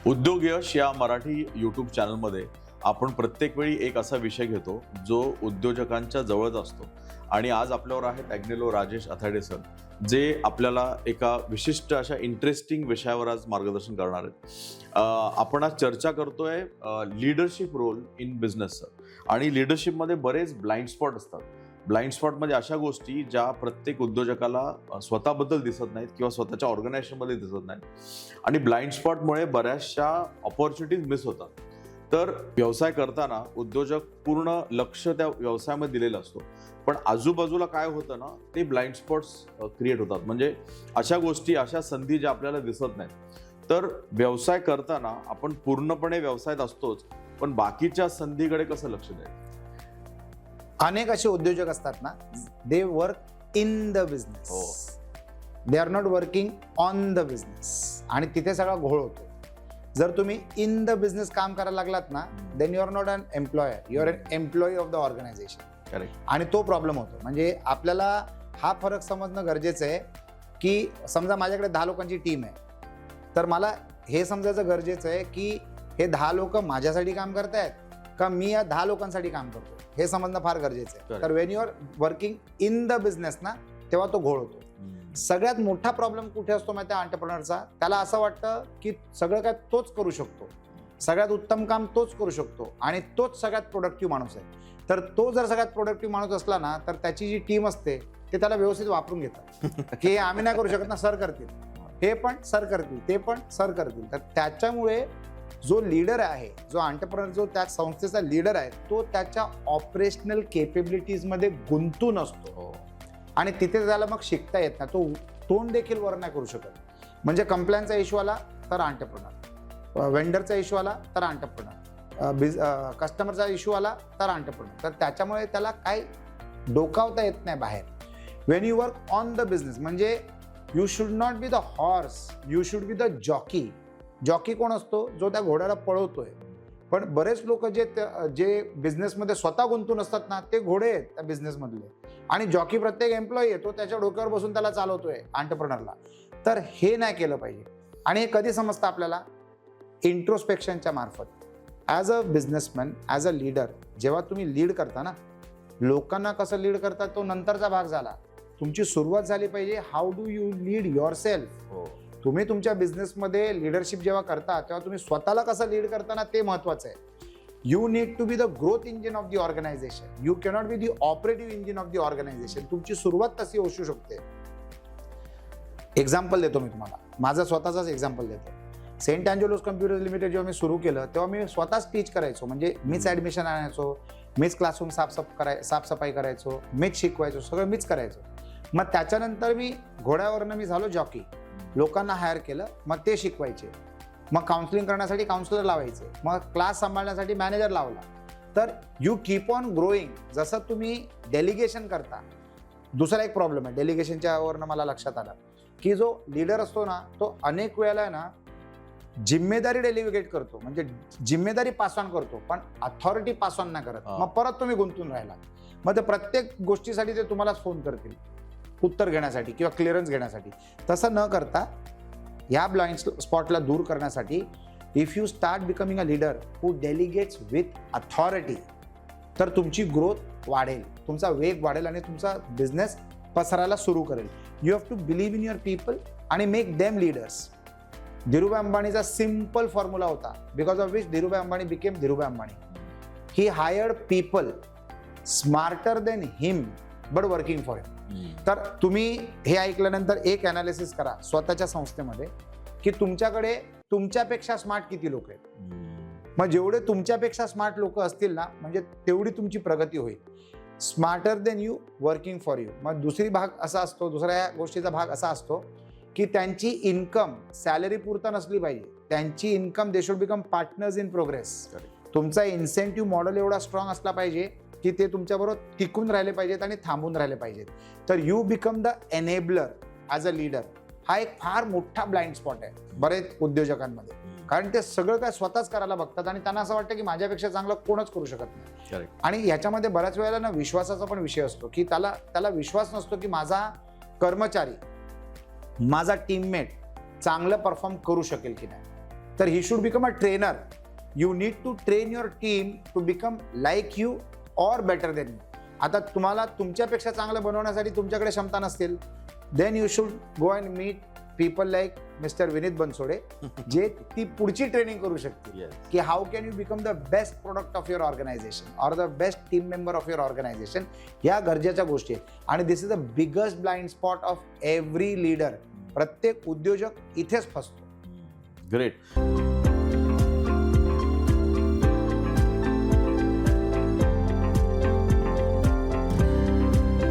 उद्योग यश या मराठी यूट्यूब चॅनलमध्ये आपण प्रत्येक वेळी एक असा विषय घेतो जो उद्योजकांच्या जवळच असतो. आणि आज आपल्यावर आहेत ॲग्नेलो राजेश अथाडे सर, जे आपल्याला एका विशिष्ट अशा इंटरेस्टिंग विषयावर आज मार्गदर्शन करणार आहेत. आपण आज चर्चा करतोय लीडरशिप रोल इन बिझनेस. आणि लीडरशिपमध्ये बरेच ब्लाइंड स्पॉट असतात. ब्लाइंड स्पॉट म्हणजे अशा गोष्टी ज्या प्रत्येक उद्योजकाला स्वतःबद्दल दिसत नाहीत किंवा स्वतःच्या ऑर्गनायझेशनमध्ये दिसत नाहीत. आणि ब्लाइंड स्पॉटमुळे बऱ्याचशा ऑपॉर्च्युनिटीज मिस होतात. तर व्यवसाय करताना उद्योजक पूर्ण लक्ष त्या व्यवसायामध्ये दिलेलं असतो, पण आजूबाजूला काय होतं ना, ते ब्लाइंड स्पॉट्स क्रिएट होतात. म्हणजे अशा गोष्टी, अशा संधी ज्या आपल्याला दिसत नाहीत. तर व्यवसाय करताना आपण पूर्णपणे व्यवसायात असतोच, पण बाकीच्या संधीकडे कसं लक्ष द्यायचं? अनेक असे उद्योजक असतात ना, they work in the business, they are not working on the business, आणि तिथे सगळा घोळ होतो. जर तुम्ही इन द बिझनेस काम करायला लागलात ना, then you are not an employer, you are an employee of the organisation. Correct. आणि तो प्रॉब्लेम होतो. म्हणजे आपल्याला हा फरक समजणं गरजेचं आहे की समजा माझ्याकडे 10 लोकांची टीम आहे, तर मला हे समजायचं गरजेचं आहे की हे 10 लोक माझ्यासाठी काम करतायत का मी या 10 लोकांसाठी काम करतो, हे समजणं फार गरजेचं आहे. तर when you are working in the business ना, तेव्हा तो घोळ होतो. सगळ्यात मोठा प्रॉब्लेम कुठे असतो माहिती आहे एंटरप्रेन्योरचा? त्याला असं वाटतं की सगळं काय तोच करू शकतो, सगळ्यात उत्तम काम तोच करू शकतो आणि तोच सगळ्यात प्रोडक्टिव्ह माणूस आहे. तर तो जर सगळ्यात प्रोडक्टिव्ह माणूस असला ना, तर त्याची जी टीम असते ते त्याला व्यवस्थित वापरून घेतात की आम्ही नाही करू शकत ना, सर करतील, हे पण सर करतील, ते पण सर करतील. तर त्याच्यामुळे जो लीडर आहे, जो एंटरप्रेन्योर, जो त्या संस्थेचा लीडर आहे, तो त्याच्या ऑपरेशनल केपेबिलिटीजमध्ये गुंतून असतो. आणि तिथे त्याला मग शिकता येत नाही, तो तोंड देखील वर नाही करू शकत. म्हणजे कंप्लायन्सचा इश्यू आला तर एंटरप्रेन्योर, वेंडरचा इश्यू आला तर एंटरप्रेन्योर, कस्टमरचा इश्यू आला तर एंटरप्रेन्योर. तर त्याच्यामुळे त्याला काही डोकावता येत नाही बाहेर. When you work on the business, म्हणजे you should not be the horse, you should be the jockey. Jockey कोण असतो? जो त्या घोड्याला पळवतोय. पण बरेच लोक जे बिझनेसमध्ये स्वतः गुंतून असतात ना, ते घोडे आहेत त्या बिझनेसमधले. आणि जॉकी प्रत्येक एम्प्लॉई आहे, तो त्याच्या डोक्यावर बसून त्याला चालवतोय एंटरप्रेन्योरला. तर हे नाही केलं पाहिजे. आणि हे कधी समजतं आपल्याला? इंट्रोस्पेक्शनच्या मार्फत. As a businessman, as a leader, जेव्हा तुम्ही लीड करता ना, लोकांना कसं लीड करता तो नंतरचा भाग झाला. तुमची सुरुवात झाली पाहिजे how do you lead your self. तुम्ही तुमच्या बिझनेसमध्ये लीडरशिप जेव्हा करता, तेव्हा तुम्ही स्वतःला कसं लीड करताना ते महत्वाचं आहे. You need to be the growth engine of the organisation, you cannot be the operative engine of the organisation. तुमची सुरुवात तशी असू शकते. एक्झाम्पल देतो मी तुम्हाला, माझा स्वतःचाच एक्झाम्पल देतो. सेंट अँजेलोस कम्प्युटर लिमिटेड जेव्हा मी सुरू केलं, तेव्हा मी स्वतःच टीच करायचो. म्हणजे मीच ॲडमिशन आणायचो, मीच क्लासरूम साफसफाई करायचो, मीच शिकवायचो, सगळं मीच करायचो. मग त्याच्यानंतर मी घोड्यावरनं मी झालो जॉकी. लोकांना हायर केलं, मग ते शिकवायचे. मग काउन्सिलिंग करण्यासाठी काउन्सिलर लावायचे, मग क्लास सांभाळण्यासाठी मॅनेजर लावला. तर यू कीप ऑन ग्रोईंग. जसं तुम्ही डेलिगेशन करता. दुसरा एक प्रॉब्लेम आहे डेलिगेशनच्या वरनं मला लक्षात आलं की जो लीडर असतो ना, तो अनेक वेळेला ना जिम्मेदारी डेलिगेट करतो, म्हणजे जिम्मेदारी पास ऑन करतो, पण अथॉरिटी पास ऑन नाही करत. मग परत तुम्ही गुंतून राहिला. मग ते प्रत्येक गोष्टीसाठी ते तुम्हालाच फोन करतील उत्तर घेण्यासाठी किंवा क्लिअरन्स घेण्यासाठी. तसं न करता ह्या ब्लाइंड स्पॉटला दूर करण्यासाठी if you start becoming a leader who delegates with authority, तर तुमची ग्रोथ वाढेल, तुमचा वेग वाढेल आणि तुमचा बिझनेस पसरायला सुरू करेल. You have to believe in your people आणि मेक देम लीडर्स. धीरूभाई अंबानीचा सिम्पल फॉर्म्युला होता, because of which Dhirubhai Ambani became Dhirubhai Ambani. He hired people smarter than him but working for him. तर तुम्ही हे ऐकल्यानंतर एक अनालिसिस करा स्वतःच्या संस्थेमध्ये की तुमच्याकडे तुमच्यापेक्षा स्मार्ट किती लोक आहेत. मग जेवढे तुमच्यापेक्षा स्मार्ट लोक असतील ना, म्हणजे तेवढी तुमची प्रगती होईल. Smarter than you, working for you. मग दुसऱ्या गोष्टीचा भाग असा असतो की त्यांची इन्कम सॅलरी पुरता नसली पाहिजे. त्यांची income, they should become partners in progress. तुमचा इन्सेंटिव्ह मॉडेल एवढा स्ट्रॉंग असला पाहिजे की ते तुमच्याबरोबर टिकून राहिले पाहिजेत आणि थांबून राहिले पाहिजेत. तर you become the enabler as a leader. हा एक फार मोठा ब्लाइंड स्पॉट आहे बरेच उद्योजकांमध्ये. कारण ते सगळं काय स्वतःच करायला बघतात आणि त्यांना असं वाटतं की माझ्यापेक्षा चांगलं कोणच करू शकत नाही. आणि ह्याच्यामध्ये बऱ्याच वेळेला ना विश्वासाचा पण विषय असतो की त्याला विश्वास नसतो की माझा कर्मचारी, माझा टीममेट चांगलं परफॉर्म करू शकेल की नाही. तर he should become a trainer. You need to train your team to become like you or better than you. आता तुम्हाला तुमच्यापेक्षा चांगलं बनवण्यासाठी तुमच्याकडे क्षमता नसतील, then you should go and meet people like mister Vineet Bansode, जे ती पुढची ट्रेनिंग करू शकतील Yes. की how can you become the best product of your organisation or the best team member of your organisation. ह्या गरजेच्या गोष्टी आहेत आणि this is the biggest blind spot of every leader. प्रत्येक उद्योजक इथेच फसतो. ग्रेट.